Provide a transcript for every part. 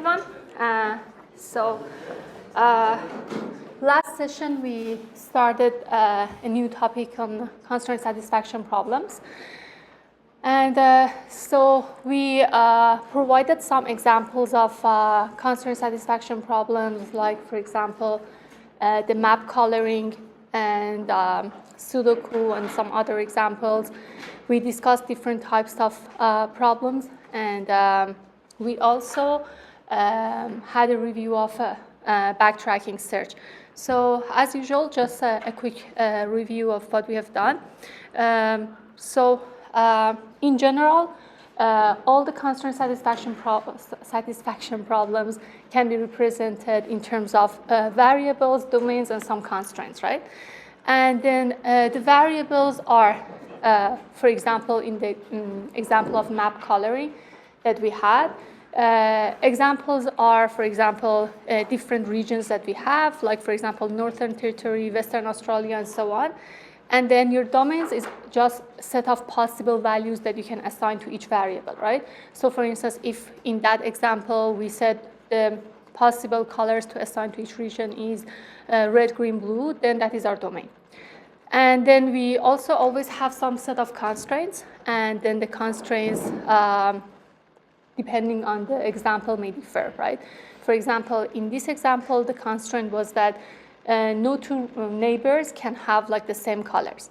everyone. Last session we started a new topic on constraint satisfaction problems. And so we provided some examples of constraint satisfaction problems, like, for example, the map coloring and Sudoku and some other examples. We discussed different types of problems, and we also had a review of backtracking search. So as usual, just a quick review of what we have done. In general, all the constraint satisfaction problems can be represented in terms of variables, domains, and some constraints, right? And then the variables are, for example, in the example of map coloring that we had, examples are, for example, different regions that we have, like, for example, Northern Territory, Western Australia, and so on. And then your domains is just a set of possible values that you can assign to each variable, right? So for instance, if in that example we said the possible colors to assign to each region is red, green, blue, then that is our domain. And then we also always have some set of constraints, and then the constraints, depending on the example, may differ, right? For example, in this example, the constraint was that no two neighbors can have like the same colors.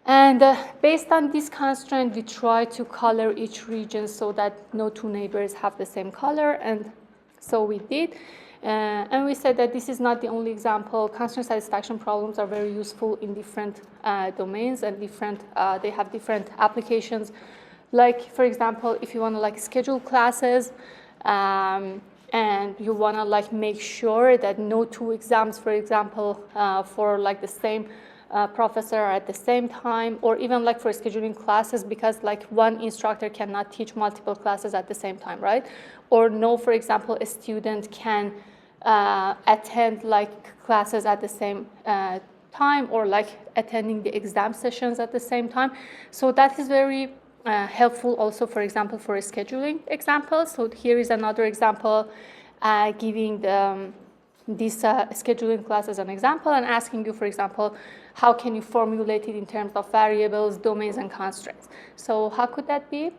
And based on this constraint, we try to color each region so that no two neighbors have the same color, and so we did. And we said that this is not the only example. Constraint satisfaction problems are very useful in different domains, and they have different applications. Like, for example, if you want to like schedule classes, and you want to like make sure that no two exams, for example, for like the same professor at the same time, or even like for scheduling classes, because like one instructor cannot teach multiple classes at the same time, right? Or no, for example, a student can attend like classes at the same time, or like attending the exam sessions at the same time. So that is very helpful also, for example, for a scheduling example. So here is another example giving this scheduling class as an example and asking you, for example, how can you formulate it in terms of variables, domains, and constraints. So how could that be?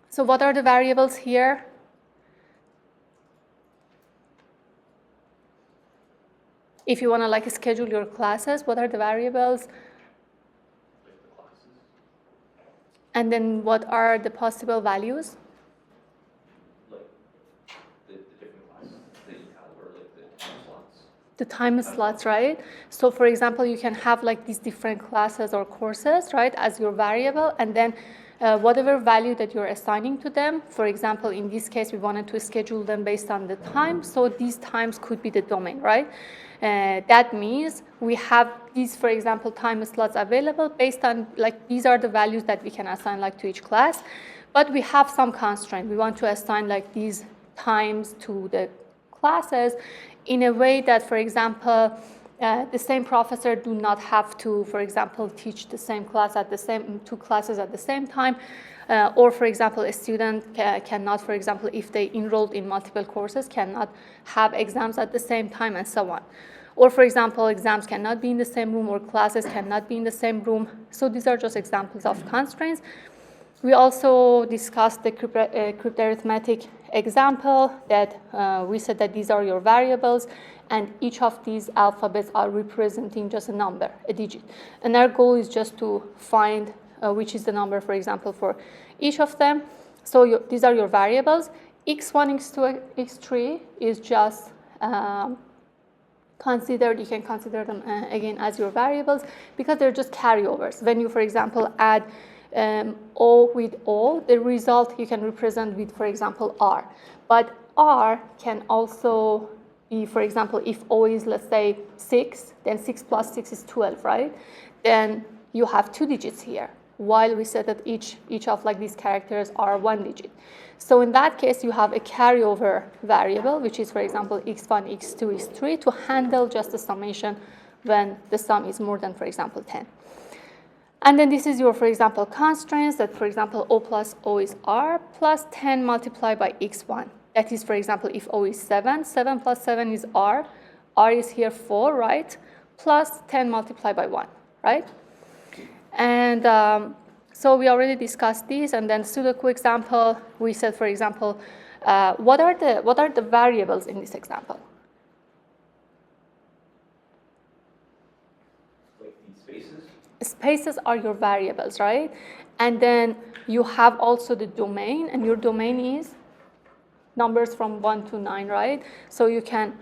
So what are the variables here? If you want to like schedule your classes, what are the variables? And then what are the possible values? Like the different classes that you have, or like the time slots. The time slots, right? So for example, you can have like these different classes or courses, right, as your variable, and then whatever value that you're assigning to them. For example, in this case, we wanted to schedule them based on the time, so these times could be the domain, right? That means we have these, for example, time slots available based on, like, these are the values that we can assign like to each class, but we have some constraint. We want to assign like these times to the classes in a way that, for example, the same professor do not have to, for example, teach the same class at the same, two classes at the same time, or for example, a student cannot, for example, if they enrolled in multiple courses, cannot have exams at the same time, and so on. Or for example, exams cannot be in the same room, or classes cannot be in the same room. So these are just examples of constraints. We also discussed the cryptarithmetic example that we said that these are your variables, and each of these alphabets are representing just a number, a digit. And our goal is just to find which is the number, for example, for each of them. So these are your variables. x1, x2, x3 is just considered, you can consider them again as your variables, because they're just carryovers. When you, for example, add O with O, the result you can represent with, for example, R. But R can also be, for example, if O is, let's say, 6, then 6 plus 6 is 12, right? Then you have 2 digits here, while we said that each of like these characters are 1 digit. So in that case, you have a carryover variable, which is, for example, x1, x2, x3, to handle just the summation when the sum is more than, for example, 10. And then this is your, for example, constraints that, for example, O plus O is R plus 10 multiplied by x1. that is, for example, if O is 7, 7 plus 7 is R is here 4, right? Plus 10 multiplied by 1, right? And so we already discussed these, and then Sudoku example, we said, for example, what are the variables in this example? Like these spaces? Spaces are your variables, right? And then you have also the domain, and your domain is numbers from 1 to 9, right? So you can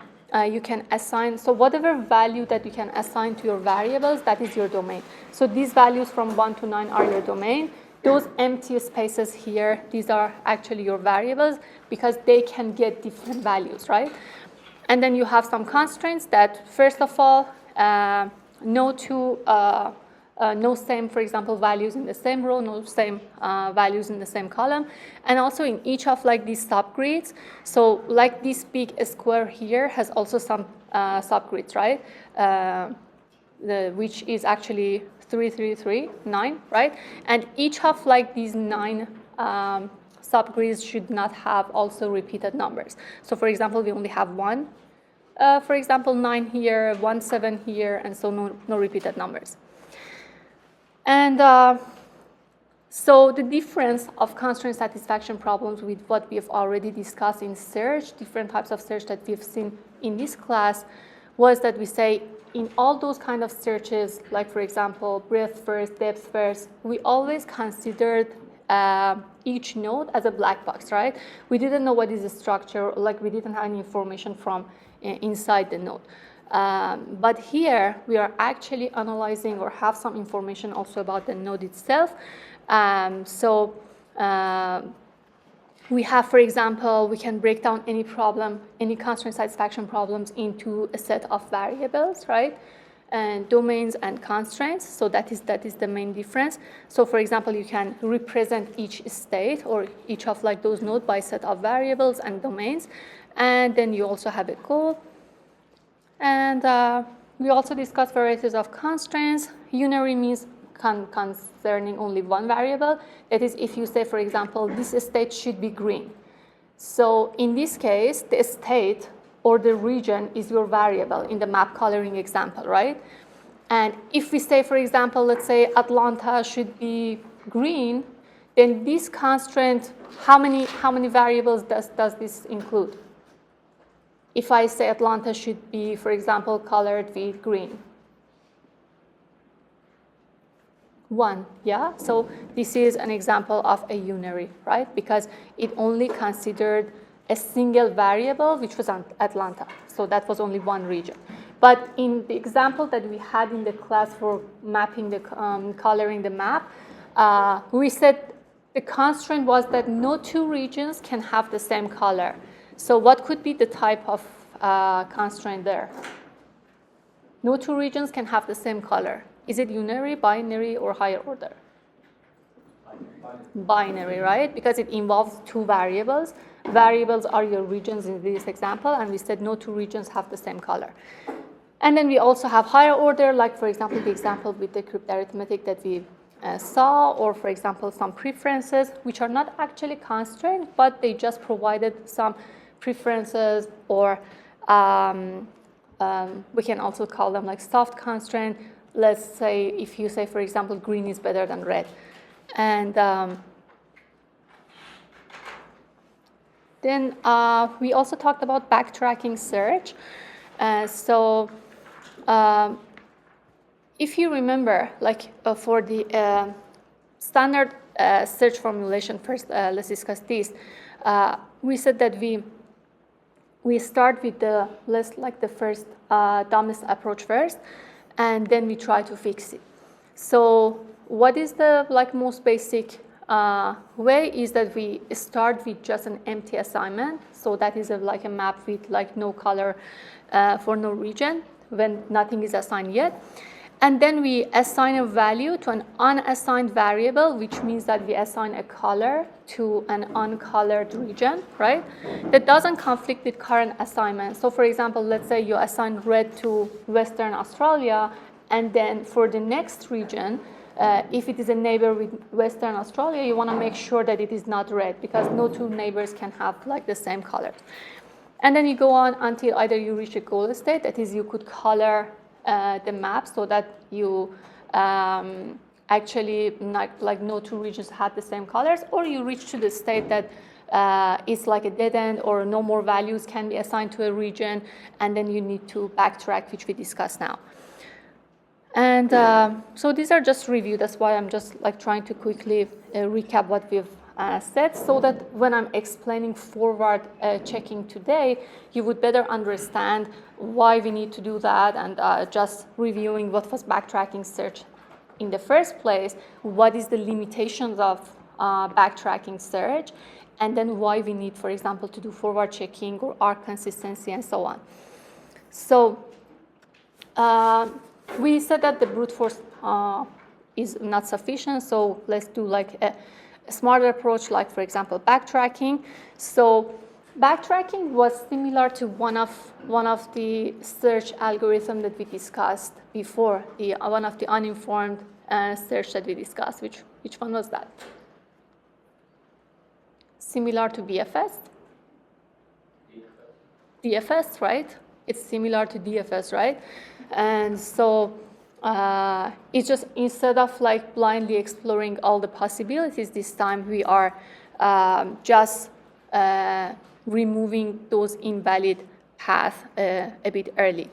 assign, so whatever value that you can assign to your variables, that is your domain. So these values from 1 to 9 are your domain. Those empty spaces here, these are actually your variables because they can get different values, right? And then you have some constraints that, first of all, no same, for example, values in the same row, no same values in the same column, and also in each of like these subgrids. So like this big square here has also some subgrids, right? Which is actually 3, 3, 3, 9, right? And each of like these 9 subgrids should not have also repeated numbers. So for example, we only have 1. For example, 9 here, 1, 7 here, and so no repeated numbers. And so the difference of constraint satisfaction problems with what we have already discussed in search, different types of search that we've seen in this class, was that we say in all those kind of searches, like for example, breadth first, depth first, we always considered each node as a black box, right? We didn't know what is the structure, like we didn't have any information from inside the node. But here, we are actually analyzing or have some information also about the node itself. We have, for example, we can break down any problem, any constraint satisfaction problems into a set of variables, right? And domains and constraints. So that is the main difference. So for example, you can represent each state or each of like those nodes by set of variables and domains. And then you also have a goal. And we also discussed varieties of constraints. Unary means concerning only one variable. That is, if you say, for example, this state should be green. So in this case, the state or the region is your variable in the map coloring example, right? And if we say, for example, let's say Atlanta should be green, then this constraint, how many variables does this include? If I say Atlanta should be, for example, colored with green. 1, yeah? So this is an example of a unary, right? Because it only considered a single variable, which was Atlanta. So that was only one region. But in the example that we had in the class for mapping the coloring the map, we said the constraint was that no two regions can have the same color. So what could be the type of constraint there? No two regions can have the same color. Is it unary, binary, or higher order? Binary, right? Because it involves two variables. Variables are your regions in this example, and we said no two regions have the same color. And then we also have higher order, like for example, the example with the crypt arithmetic that we saw, or for example, some preferences, which are not actually constrained, but they just provided some preferences, or we can also call them like soft constraint. Let's say if you say, for example, green is better than red. And then we also talked about backtracking search. If you remember, like for the standard search formulation, first let's discuss this. We said that we start with the first dumbest approach first, and then we try to fix it. So what is the most basic way is that we start with just an empty assignment. So that is a map with no color for no region when nothing is assigned yet. And then we assign a value to an unassigned variable, which means that we assign a color to an uncolored region, right? That doesn't conflict with current assignment. So for example, let's say you assign red to Western Australia, and then for the next region, if it is a neighbor with Western Australia, you want to make sure that it is not red, because no two neighbors can have like the same colors. And then you go on until either you reach a goal state, that is, you could color the map so that you actually not, like no two regions have the same colors, or you reach to the state that it's like a dead end, or no more values can be assigned to a region, and then you need to backtrack, which we discussed now. And so these are just review. That's why I'm just like trying to quickly recap what we've said, so that when I'm explaining forward checking today, you would better understand why we need to do that, and just reviewing what was backtracking search in the first place, what is the limitations of backtracking search, and then why we need, for example, to do forward checking or arc consistency and so on. So we said that the brute force is not sufficient, so let's do like a smarter approach, like for example backtracking. So backtracking was similar to one of the search algorithm that we discussed before, one of the uninformed search that we discussed. Which one was that? Similar to BFS? DFS, right? It's similar to DFS, right? And so it's just, instead of like blindly exploring all the possibilities, this time we are just removing those invalid paths a bit early.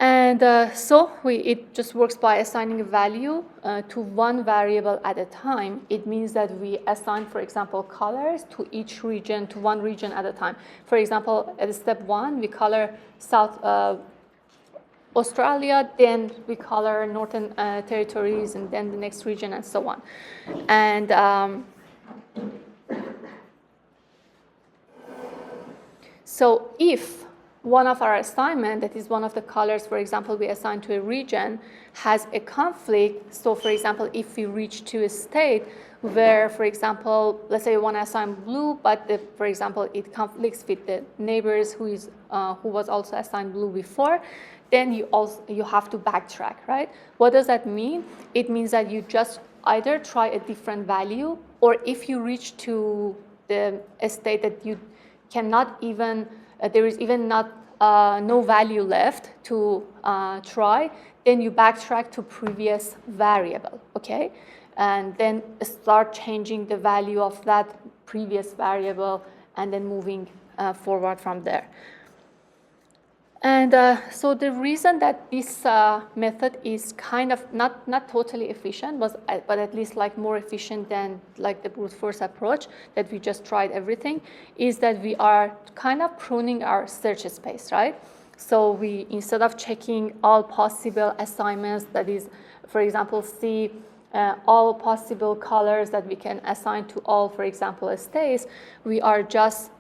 And so it just works by assigning a value to one variable at a time. It means that we assign, for example, colors to each region, to one region at a time. For example, at step 1, we color South Australia, then we color Northern Territories, and then the next region, and so on. And so if one of our assignment, that is one of the colors, for example, we assign to a region, has a conflict, so for example, if we reach to a state where, for example, let's say we want to assign blue, but for example, it conflicts with the neighbors who was also assigned blue before, then you have to backtrack, right? What does that mean? It means that you just either try a different value, or if you reach to a state that you cannot even, there is even not no value left to try, then you backtrack to previous variable, okay? And then start changing the value of that previous variable, and then moving forward from there. And so the reason that this method is kind of not totally efficient, but at least like more efficient than like the brute force approach that we just tried everything, is that we are kind of pruning our search space, right? So we, instead of checking all possible assignments, that is, for example, see all possible colors that we can assign to all, for example, states, we are just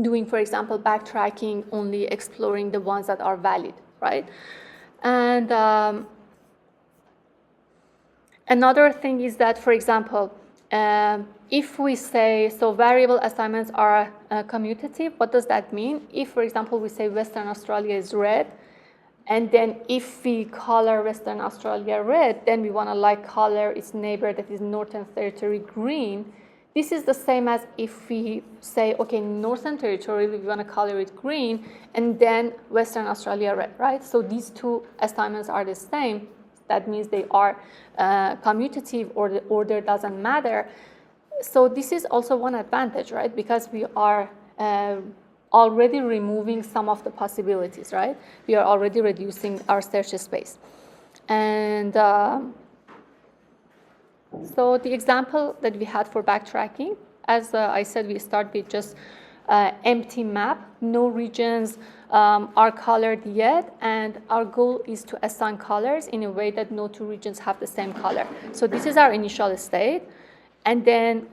doing, for example, backtracking, only exploring the ones that are valid, right? And another thing is that, for example, if we say, so variable assignments are commutative, what does that mean? If, for example, we say Western Australia is red, and then if we color Western Australia red, then we want to like color its neighbor, that is Northern Territory, green. This is the same as if we say, okay, Northern Territory, we want to color it green, and then Western Australia red, right? So these two assignments are the same. That means they are commutative, or the order doesn't matter. So this is also one advantage, right? Because we are already removing some of the possibilities, right? We are already reducing our search space. And so the example that we had for backtracking, as I said, we start with just empty map, no regions are colored yet, and our goal is to assign colors in a way that no two regions have the same color. So this is our initial state. And then,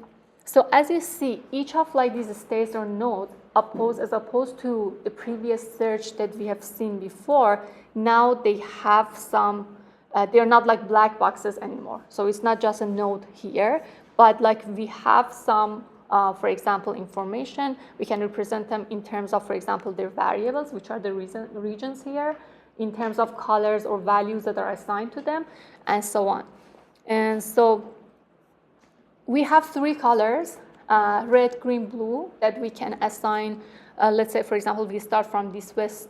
so as you see, each of like these states or nodes, as opposed to the previous search that we have seen before, now they have some, they're not like black boxes anymore. So it's not just a node here, but like we have some, for example, information. We can represent them in terms of, for example, their variables, which are the regions here. in terms of colors or values that are assigned to them, and so on. And so we have 3 colors, red, green, blue, that we can assign. Let's say, for example, we start from this West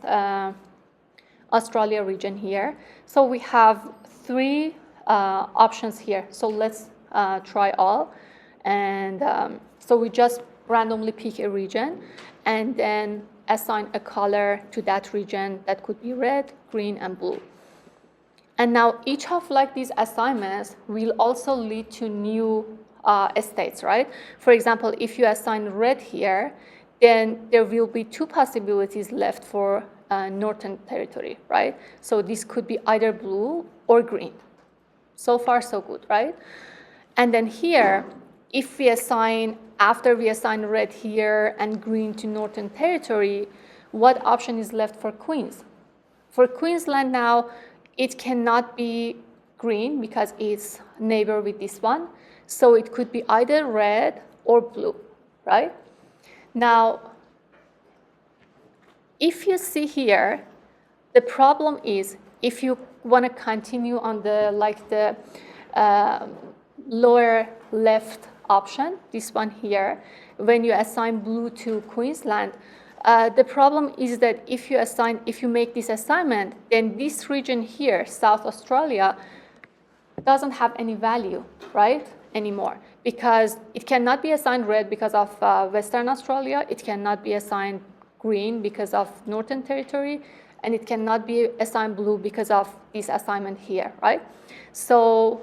Australia region here. So we have 3 options here. So let's try all. And so we just randomly pick a region and then assign a color to that region that could be red, green, and blue. And now each of like these assignments will also lead to new states, right? For example, if you assign red here, then there will be 2 possibilities left for Northern Territory, right? So this could be either blue or green. So far, so good, right? And then here, if we assign, after we assign red here and green to Northern Territory, what option is left for Queens? For Queensland now, it cannot be green because it's neighbor with this one. So it could be either red or blue, right? Now, if you see here, the problem is if you want to continue on the lower left option, this one here, when you assign blue to Queensland, the problem is that if you make this assignment, then this region here, South Australia, doesn't have any value, right, anymore, because it cannot be assigned red because of Western Australia, it cannot be assigned green because of Northern Territory, and it cannot be assigned blue because of this assignment here, right? So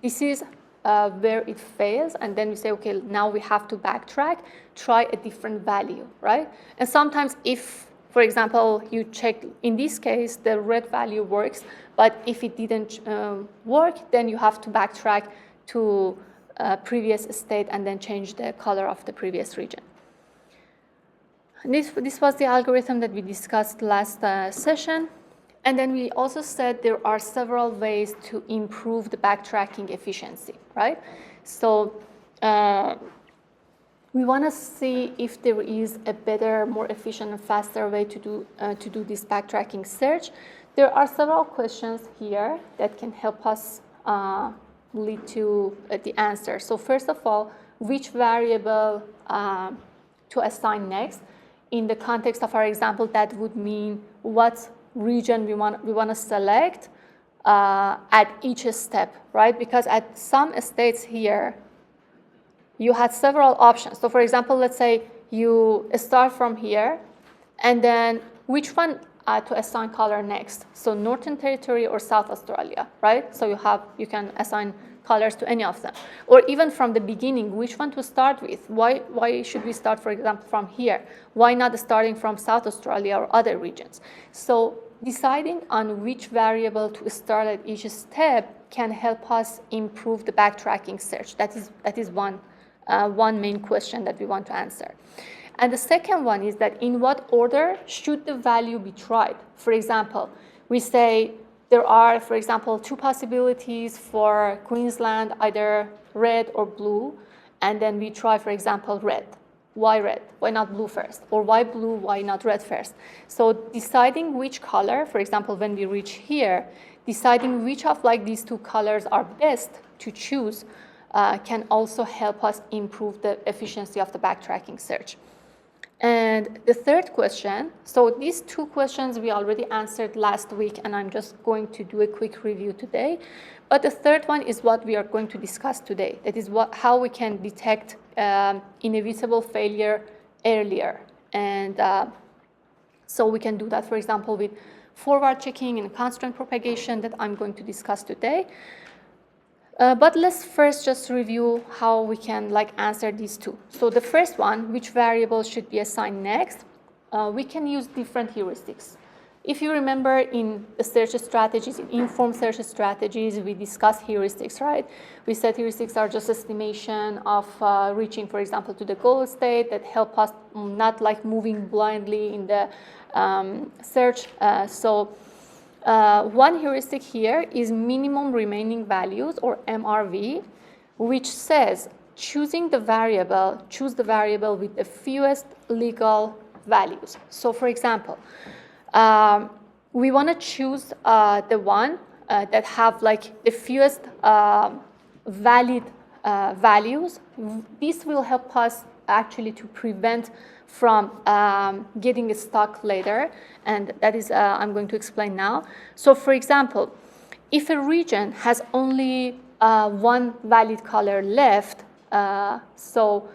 this is where it fails, and then we say, okay, now we have to backtrack, try a different value, right? And sometimes if, for example, you check, in this case, the red value works, but if it didn't work, then you have to backtrack to previous state and then change the color of the previous region. And this was the algorithm that we discussed last session. And then we also said there are several ways to improve the backtracking efficiency, right? So we want to see if there is a better, more efficient and faster way to do this backtracking search. There are several questions here that can help us lead to the answer. So first of all, which variable to assign next? In the context of our example, that would mean what region we want to select at each step, right? Because at some states here, you had several options. So for example, let's say you start from here, and then which one to assign color next? So Northern Territory or South Australia, right? So you can assign colors to any of them. Or even from the beginning, which one to start with? Why should we start, for example, from here? Why not starting from South Australia or other regions? So deciding on which variable to start at each step can help us improve the backtracking search. That is one main question that we want to answer. And the second one is that in what order should the value be tried? For example, we say there are, for example, 2 possibilities for Queensland, either red or blue, and then we try, for example, red. Why red? Why not blue first? Or why blue? Why not red first? So deciding which color, for example, when we reach here, deciding which of these 2 colors are best to choose can also help us improve the efficiency of the backtracking search. And the third question, so these 2 questions we already answered last week, and I'm just going to do a quick review today. But the third one is what we are going to discuss today. That is how we can detect inevitable failure earlier. And so we can do that, for example, with forward checking and constraint propagation that I'm going to discuss today. But let's first just review how we can answer these 2. So the first one, which variable should be assigned next, we can use different heuristics. If you remember in the search strategies, in informed search strategies, we discussed heuristics, right? We said heuristics are just estimation of reaching, for example, to the goal state that help us not moving blindly in the search. One heuristic here is minimum remaining values, or MRV, which says choose the variable with the fewest legal values. So for example, we want to choose the one that have like the fewest valid values. This will help us actually to prevent from getting stuck later, and that is I'm going to explain now. So for example, if a region has only one valid color left, so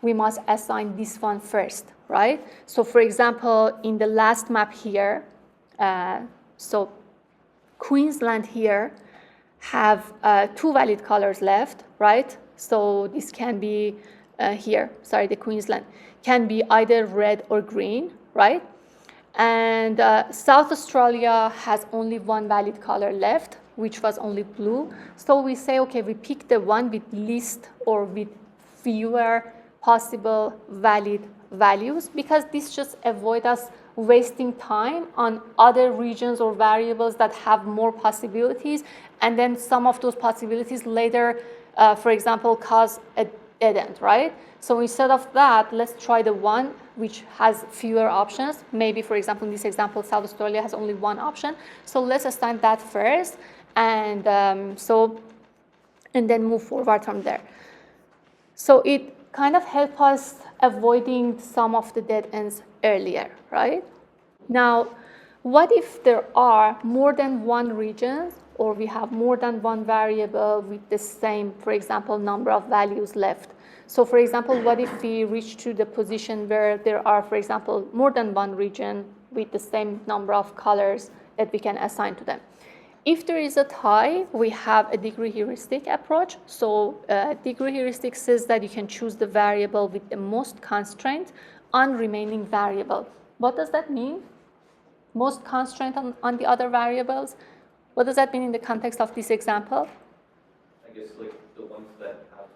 we must assign this one first, right? So for example, in the last map here, so Queensland here have two valid colors left, right? So this can be the Queensland can be either red or green, right? And South Australia has only one valid color left, which was only blue. So we say, okay, we pick the one with least or with fewer possible valid values, because this just avoids us wasting time on other regions or variables that have more possibilities, and then some of those possibilities later, for example, cause a dead end, right? So instead of that, let's try the one which has fewer options. Maybe, for example, in this example, South Australia has only one option. So let's assign that first, and and then move forward from there. So it kind of helps us avoiding some of the dead ends earlier, right? Now, what if there are more than one region, or we have more than one variable with the same, for example, number of values left? So for example, what if we reach to the position where there are, for example, more than one region with the same number of colors that we can assign to them? If there is a tie, we have a degree heuristic approach. So degree heuristic says that you can choose the variable with the most constraint on remaining variable. What does that mean? Most constraint on the other variables? What does that mean in the context of this example? I guess like the ones that have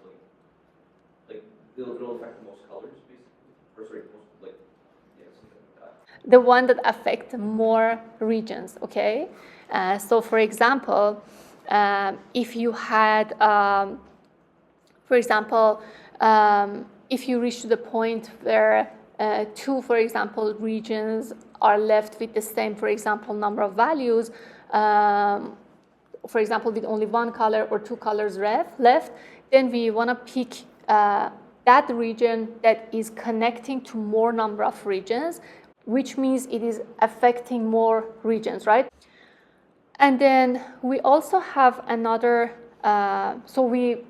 like it'll affect the most colors, basically. Or sorry, most like something like that. The one that affect more regions, okay? So for example, if you had, for example, if you reach to the point where two, for example, regions are left with the same, for example, number of values, for example, with only one color or two colors left, then we want to pick that region that is connecting to more number of regions, which means it is affecting more regions, right? And then we also have another, so we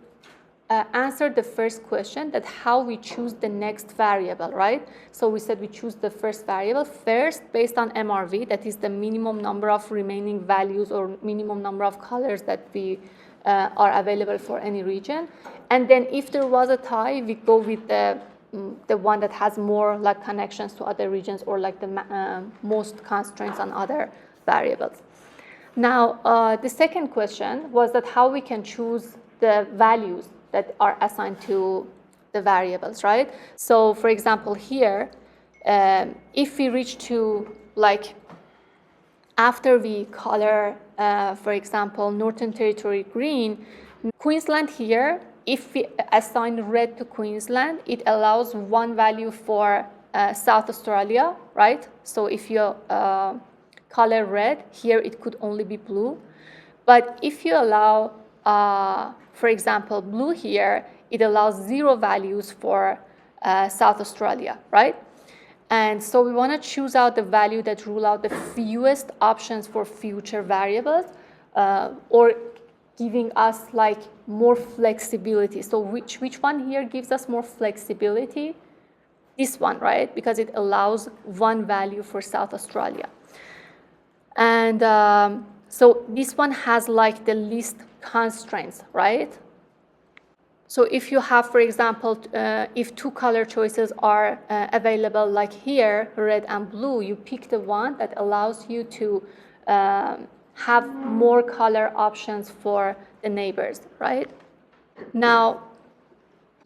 answered the first question, that how we choose the next variable, right? So we said we choose the first variable first based on MRV, that is the minimum number of remaining values or minimum number of colors that we are available for any region. And then if there was a tie, we go with the one that has more like connections to other regions, or like the most constraints on other variables. Now, the second question was that how we can choose the values that are assigned to the variables, right? So for example, here, if we reach to like, after we color, for example, Northern Territory green, Queensland here, if we assign red to Queensland, it allows one value for South Australia, right? So if you color red, here it could only be blue. But if you allow, for example, blue here, it allows 0 values for South Australia, right? And so we want to choose out the value that rule out the fewest options for future variables, or giving us like more flexibility. So which one here gives us more flexibility? This one, right? Because it allows one value for South Australia. And so this one has like the least constraints, right? So if you have, for example, if two color choices are available, like here, red and blue, you pick the one that allows you to have more color options for the neighbors, right? Now,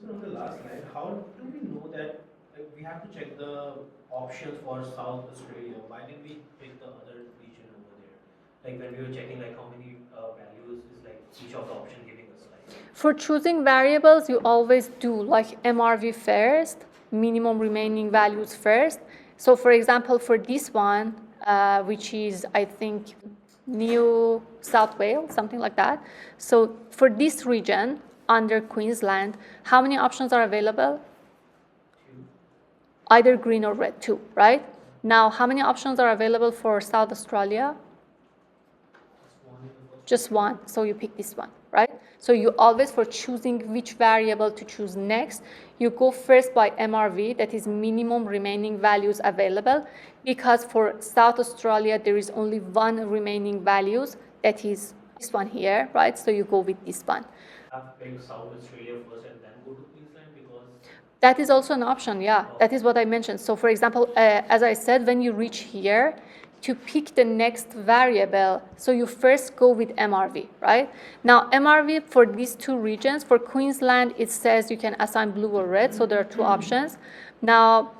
on the last slide, how do we know that we have to check the options for South Australia? Why didn't we pick the other region over there? Like when we were checking like how many values is like each of the option giving us like. For choosing variables, you always do like MRV first, minimum remaining values first. So for example, for this one, which is, I think, New South Wales, something like that. So for this region, under Queensland, how many options are available? Either green or red, 2, right? Now, how many options are available for South Australia? Just 1, so you pick this one, right? So you always, for choosing which variable to choose next, you go first by MRV, that is minimum remaining values available, because for South Australia, there is only 1 remaining values, that is this one here, right? So you go with this one. Pick South Australia first and then go to Queensland, because that is also an option, yeah. That is what I mentioned. So for example, as I said, when you reach here, to pick the next variable, so you first go with MRV, right? Now, MRV for these 2 regions, for Queensland, it says you can assign blue or red, so there are 2 options. Now,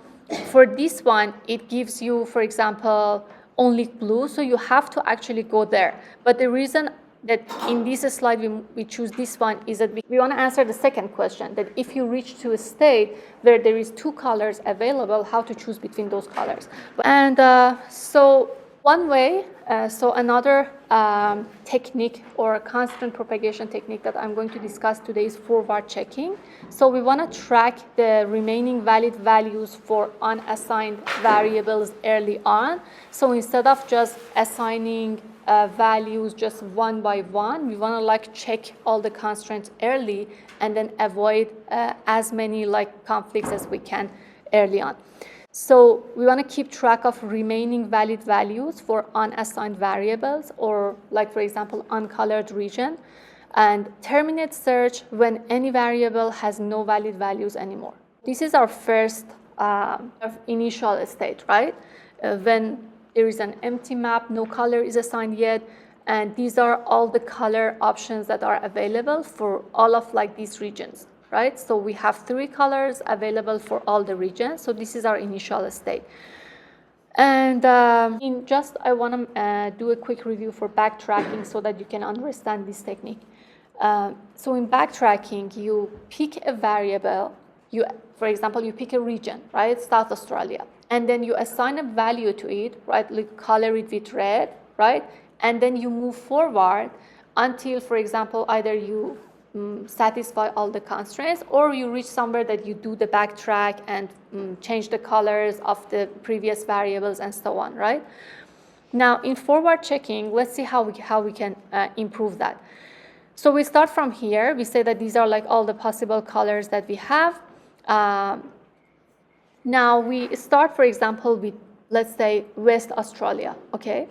for this one, it gives you, for example, only blue, so you have to actually go there. But the reason that in this slide we choose this one is that we want to answer the second question, that if you reach to a state where there is 2 colors available, how to choose between those colors. And so one way, so another technique or constraint propagation technique that I'm going to discuss today is forward checking. So we want to track the remaining valid values for unassigned variables early on. So instead of just assigning values just one by one, we want to like check all the constraints early and then avoid as many like conflicts as we can early on. So we want to keep track of remaining valid values for unassigned variables, or like, for example, uncolored region, and terminate search when any variable has no valid values anymore. This is our first initial state, right? When there is an empty map, no color is assigned yet, and these are all the color options that are available for all of like these regions, right? So we have 3 colors available for all the regions. So this is our initial state. And I want to do a quick review for backtracking so that you can understand this technique. So in backtracking, you pick a variable. For example, you pick a region, right? South Australia. And then you assign a value to it, right? Like color it with red, right? And then you move forward until, for example, either you satisfy all the constraints, or you reach somewhere that you do the backtrack and change the colors of the previous variables and so on, right? Now, in forward checking, let's see how we can improve that. So we start from here. We say that these are like all the possible colors that we have. Now we start, for example, with, let's say, West Australia, okay?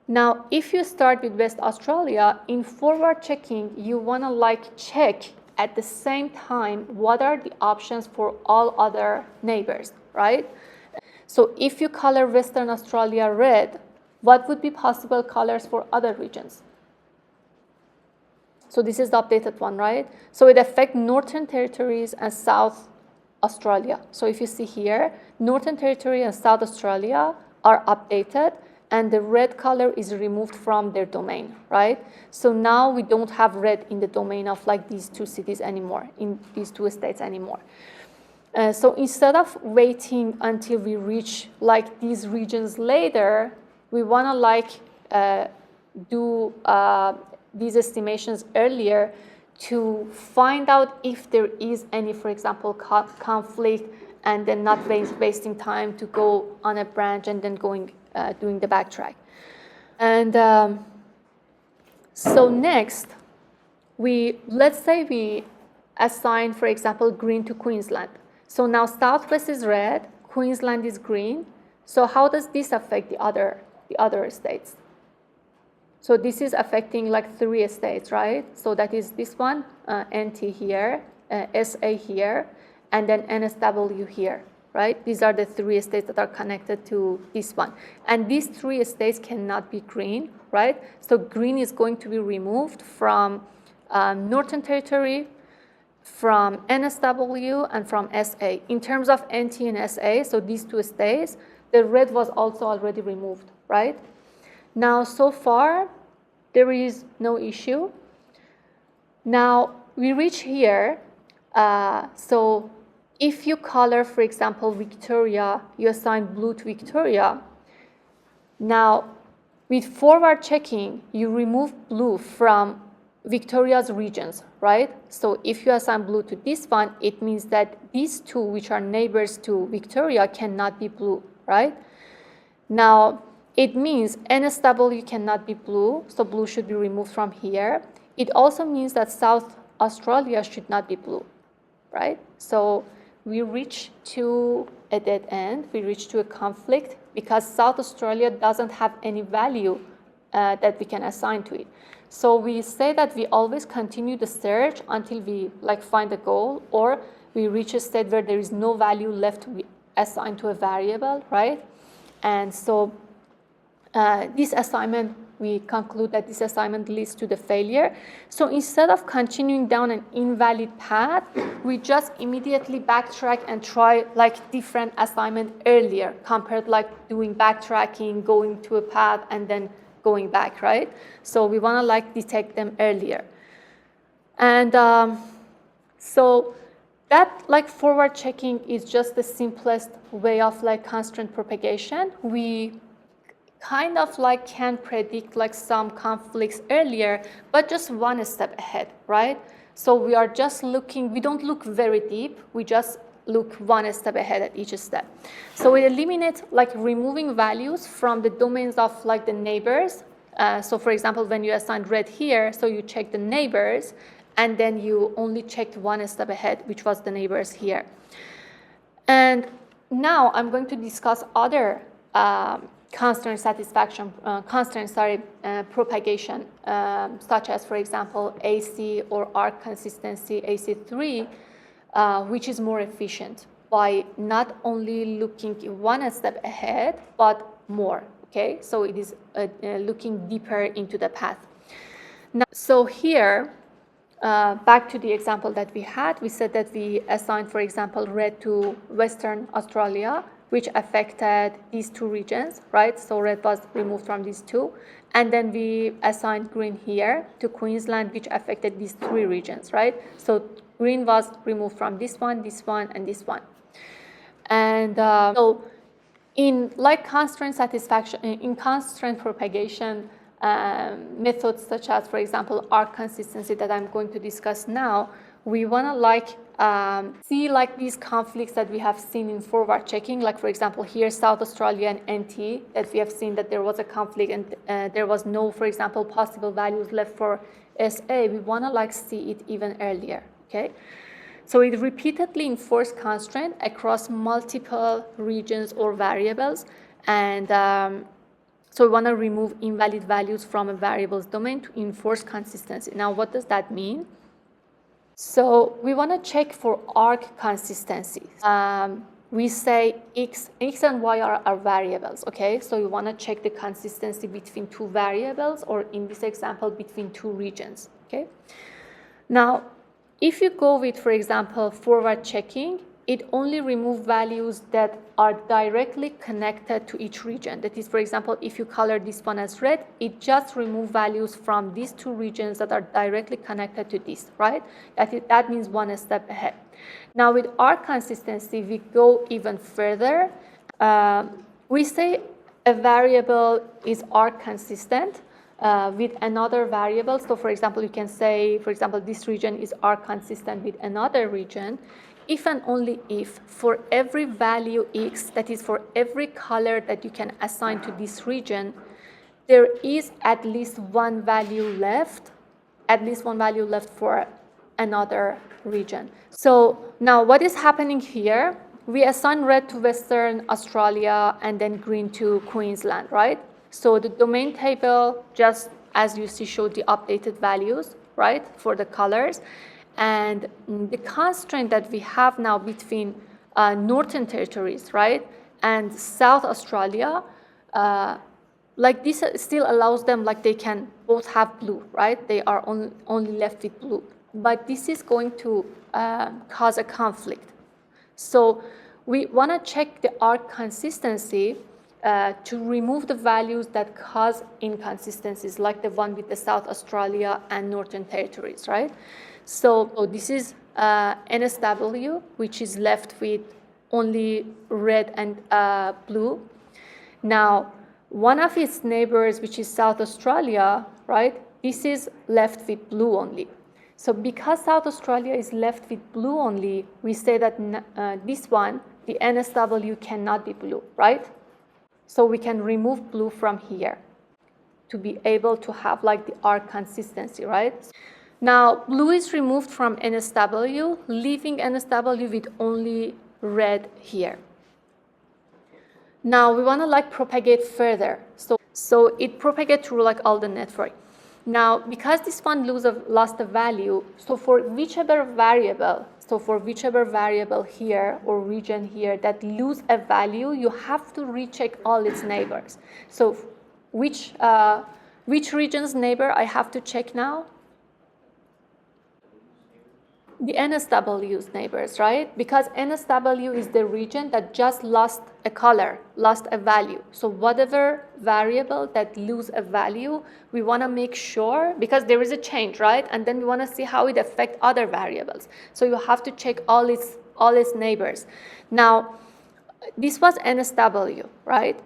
Now, if you start with West Australia, in forward checking, you want to like check at the same time what are the options for all other neighbors, right? So if you color Western Australia red, what would be possible colors for other regions? So this is the updated one, right? So it affects Northern Territories and South Australia. So if you see here, Northern Territory and South Australia are updated, and the red color is removed from their domain, right? So now we don't have red in the domain of like these 2 cities anymore, in these 2 states anymore. So instead of waiting until we reach like these regions later, we want to like do these estimations earlier to find out if there is any, for example, conflict, and then not wasting time to go on a branch and then doing the backtrack. And so next, let's say we assign, for example, green to Queensland. So now Southwest is red, Queensland is green. So how does this affect the other states? So this is affecting like 3 states, right? So that is this one, NT here, SA here, and then NSW here, right? These are the 3 states that are connected to this one. And these 3 states cannot be green, right? So green is going to be removed from Northern Territory, from NSW, and from SA. In terms of NT and SA, so these 2 states, the red was also already removed, right? Now, so far, there is no issue. Now, we reach here. So if you color, for example, Victoria, you assign blue to Victoria, Now, with forward checking, you remove blue from Victoria's regions, right? So if you assign blue to this one, it means that these two, which are neighbors to Victoria, cannot be blue, right? Now, it means NSW cannot be blue, so blue should be removed from here. It also means that South Australia should not be blue, right? So we reach to a dead end, we reach to a conflict because South Australia doesn't have any value that we can assign to it. So we say that we always continue the search until we find a goal, or we reach a state where there is no value left to be assigned to a variable, right? And so this assignment, we conclude that this assignment leads to the failure. So instead of continuing down an invalid path, we just immediately backtrack and try different assignment earlier, compared doing backtracking, going to a path, and then going back, right? So we want to detect them earlier. And so that forward checking is just the simplest way of constraint propagation. We kind of can predict some conflicts earlier, but just one step ahead, right? So we are just looking, we don't look very deep, we just look one step ahead at each step. So we eliminate removing values from the domains of the neighbors. So for example, when you assign red here, so you check the neighbors, and then you only checked one step ahead, which was the neighbors here. And now I'm going to discuss other constraint propagation, such as, for example, AC or arc consistency, AC-3, which is more efficient by not only looking one step ahead, but more, okay? So it is looking deeper into the path. Now, so here, back to the example that we had, we said that we assigned, for example, red to Western Australia, which affected these two regions, right? So red was removed from these two. And then we assigned green here to Queensland, which affected these three regions, right? So green was removed from this one, and this one. And so in constraint satisfaction, in constraint propagation, methods such as, for example, arc consistency that I'm going to discuss now, we want to see these conflicts that we have seen in forward checking, for example here South Australia and NT, that we have seen that there was a conflict and there was no, for example, possible values left for SA. We want to see it even earlier, okay? So it repeatedly enforces constraint across multiple regions or variables, and so we want to remove invalid values from a variable's domain to enforce consistency. Now, what does that mean? So we want to check for arc consistency. We say x and y are our variables, okay? So we want to check the consistency between two variables, or in this example, between two regions, okay? Now, if you go with, for example, forward checking, it only removes values that are directly connected to each region. That is, for example, if you color this one as red, it just removes values from these two regions that are directly connected to this, right? That means one step ahead. Now, with arc consistency, we go even further. We say a variable is arc consistent with another variable. So, for example, you can say, for example, this region is arc consistent with another region, if and only if for every value x, that is for every color that you can assign to this region, there is at least one value left for another region. So now what is happening here? We assign red to Western Australia and then green to Queensland, right? So the domain table, just as you see, showed the updated values, right, for the colors. And the constraint that we have now between Northern Territories, right, and South Australia, this still allows them, they can both have blue, right? They are only left with blue. But this is going to cause a conflict. So we want to check the arc consistency to remove the values that cause inconsistencies, like the one with the South Australia and Northern Territories, right? So this is NSW, which is left with only red and blue. Now, one of its neighbors, which is South Australia, right, this is left with blue only. So because South Australia is left with blue only, we say that this one, the NSW cannot be blue, right? So we can remove blue from here to be able to have like the arc consistency, right? Now, blue is removed from NSW, leaving NSW with only red here. Now, we want to like propagate further. So it propagates through like all the network. Now, because this one lost a value, so for whichever variable here or region here that lose a value, you have to recheck all its neighbors. So which region's neighbor I have to check now? The NSW's neighbors, right? Because NSW is the region that just lost a color, lost a value. So whatever variable that lose a value, we want to make sure, because there is a change, right? And then we want to see how it affects other variables. So you have to check all its neighbors. Now, this was NSW, right?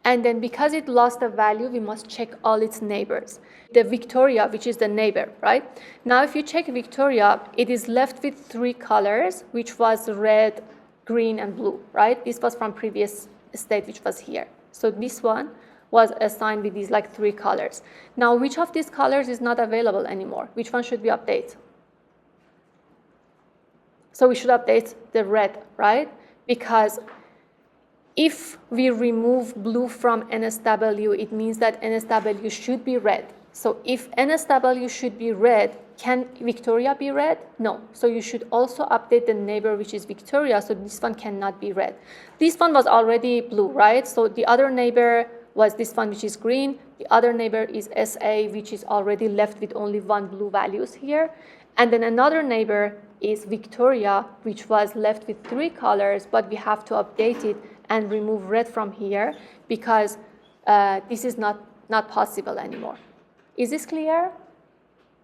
And then because it lost a value, we must check all its neighbors. The Victoria, which is the neighbor, right? Now, if you check Victoria, it is left with 3 colors, which was red, green, and blue, right? This was from previous state, which was here. So this one was assigned with these like 3 colors. Now, which of these colors is not available anymore? Which one should we update? So we should update the red, right? Because if we remove blue from NSW, it means that NSW should be red. So if NSW should be red, can Victoria be red? No. So you should also update the neighbor, which is Victoria, so this one cannot be red. This one was already blue, right? So the other neighbor was this one, which is green. The other neighbor is SA, which is already left with only 1 blue values here. And then another neighbor is Victoria, which was left with 3 colors, but we have to update it and remove red from here because this is not possible anymore. Is this clear?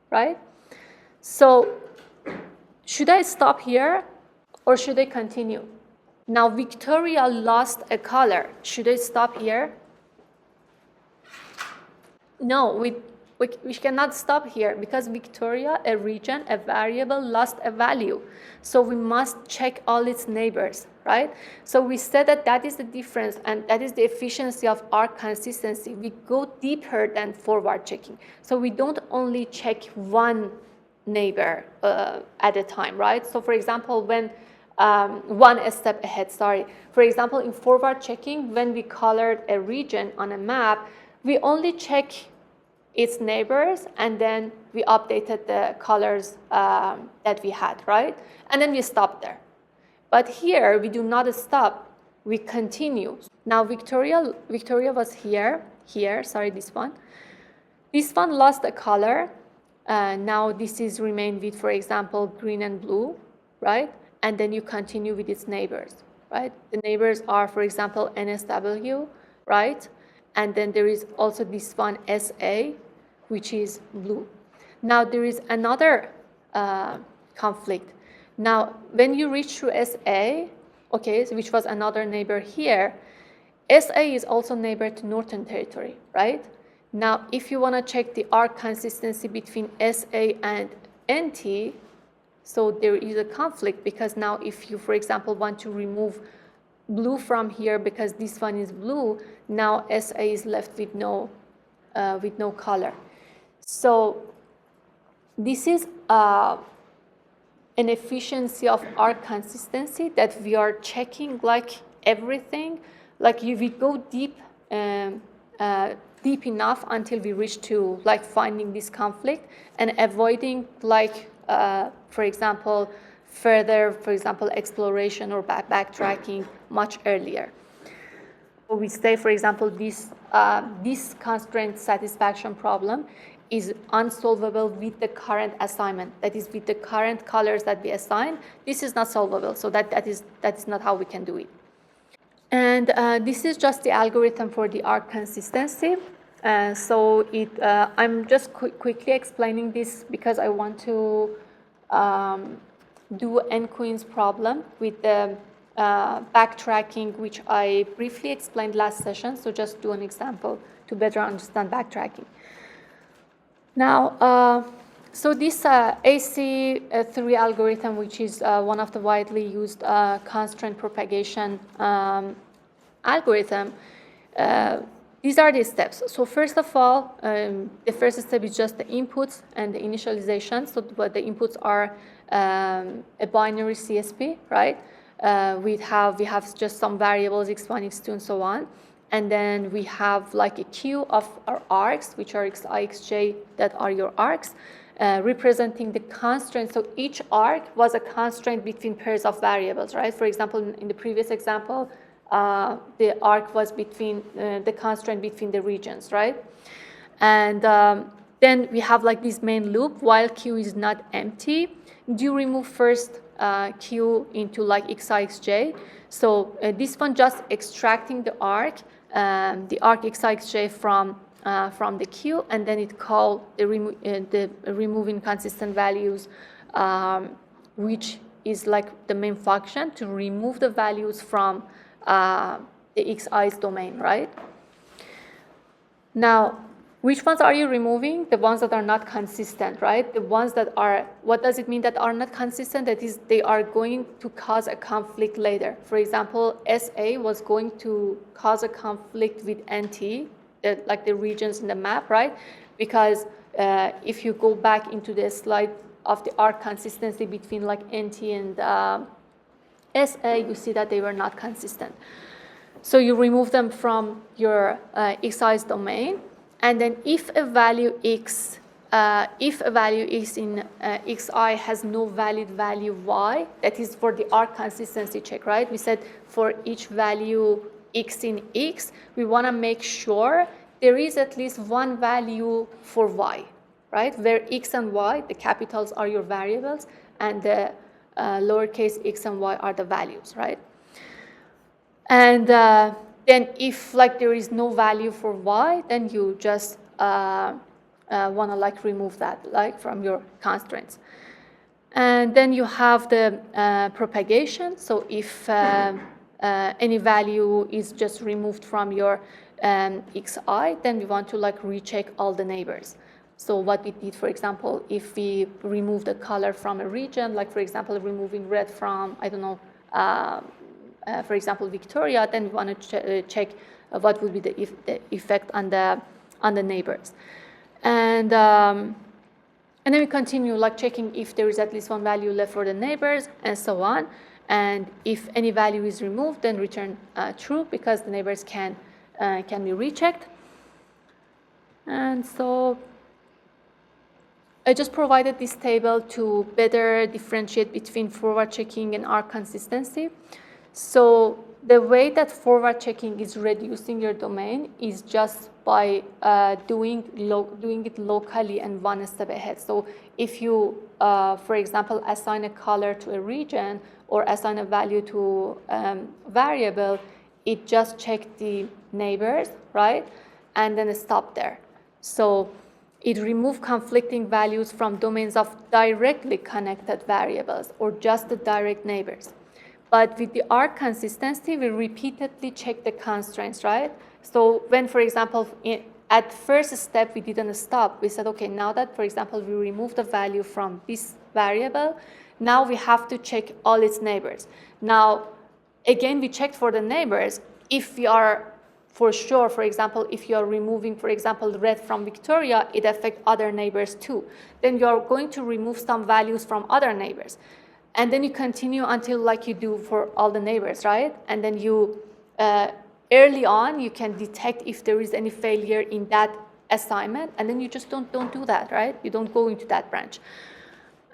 Right? So should I stop here or should I continue? Now Victoria lost a color. Should I stop here? No, we cannot stop here because Victoria, a region, a variable, lost a value. So we must check all its neighbors, right? So we said that is the difference and that is the efficiency of our consistency. We go deeper than forward checking. So we don't only check one neighbor at a time, right? So for example, when one step ahead, sorry. For example, in forward checking, when we colored a region on a map, we only check its neighbors, and then we updated the colors that we had, right? And then we stopped there. But here, we do not stop. We continue. Now, Victoria was here, sorry, this one. This one lost a color. Now, this is remained with, for example, green and blue, right? And then you continue with its neighbors, right? The neighbors are, for example, NSW, right? And then there is also this one, SA, which is blue. Now, there is another conflict. Now, when you reach through SA, okay, so which was another neighbor here, SA is also neighbor to Northern Territory, right? Now, if you want to check the arc consistency between SA and NT, so there is a conflict because now if you, for example, want to remove blue from here because this one is blue, now SA is left with no color. So this is an efficiency of our consistency that we are checking like everything, like we go deep enough until we reach to like finding this conflict and avoiding like for example further, for example, exploration or backtracking much earlier. We say, for example, this constraint satisfaction problem is unsolvable with the current assignment. That is, with the current colors that we assign, this is not solvable. So that is not how we can do it. And this is just the algorithm for the arc consistency. So I'm just quickly explaining this because I want to do N-Queen's problem with the backtracking, which I briefly explained last session. So just do an example to better understand backtracking. Now, so this AC-3 algorithm, which is one of the widely used constraint propagation algorithm, these are the steps. So first of all, the first step is just the inputs and the initialization. So what the inputs are a binary CSP, right? We have just some variables x1, x2, and so on. And then we have like a queue of our arcs, which are xi, xj, that are your arcs, representing the constraint. So each arc was a constraint between pairs of variables, right? For example, in the previous example, the arc was between the constraint between the regions, right? And then we have like this main loop. While q is not empty, do remove first q into like xi, xj. So this one just extracting the arc xi, xj from the queue, and then it call the remove inconsistent values, which is like the main function to remove the values from the xi's domain, right? Now, which ones are you removing? The ones that are not consistent, right? The ones that are, what does it mean that are not consistent? That is, they are going to cause a conflict later. For example, SA was going to cause a conflict with NT, like the regions in the map, right? Because if you go back into the slide of the arc consistency between like NT and SA, you see that they were not consistent. So you remove them from your xi's domain. And then if a value x in xi has no valid value y, that is for the arc consistency check, right? We said for each value x in x, we want to make sure there is at least one value for y, right? Where x and y, the capitals, are your variables, and the lowercase x and y are the values, right? And then if like there is no value for y, then you just want to like remove that like from your constraints. And then you have the propagation. So if any value is just removed from your xi, then we want to like recheck all the neighbors. So what we did, for example, if we remove the color from a region, like for example removing red from, I don't know, for example, Victoria, then we want to check what would be the effect on the neighbors, and then we continue like checking if there is at least one value left for the neighbors, and so on. And if any value is removed, then return true, because the neighbors can be rechecked. And so I just provided this table to better differentiate between forward checking and arc consistency. So the way that forward checking is reducing your domain is just by doing it locally and one step ahead. So if you, for example, assign a color to a region or assign a value to variable, it just checks the neighbors, right? And then stop there. So it removes conflicting values from domains of directly connected variables or just the direct neighbors. But with the arc consistency, we repeatedly check the constraints, right? So when, for example, at first step, we didn't stop. We said, okay, now that, for example, we remove the value from this variable, now we have to check all its neighbors. Now, again, we checked for the neighbors. If we are for sure, for example, if you are removing, for example, red from Victoria, it affects other neighbors too. Then you are going to remove some values from other neighbors. And then you continue until like you do for all the neighbors, right? And then you, early on, you can detect if there is any failure in that assignment, and then you just don't do that, right? You don't go into that branch.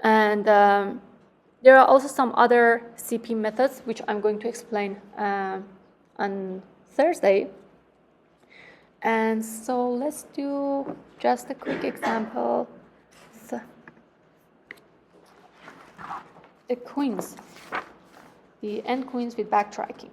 And there are also some other CP methods, which I'm going to explain on Thursday. And so let's do just a quick example. The queens, the n queens with backtracking.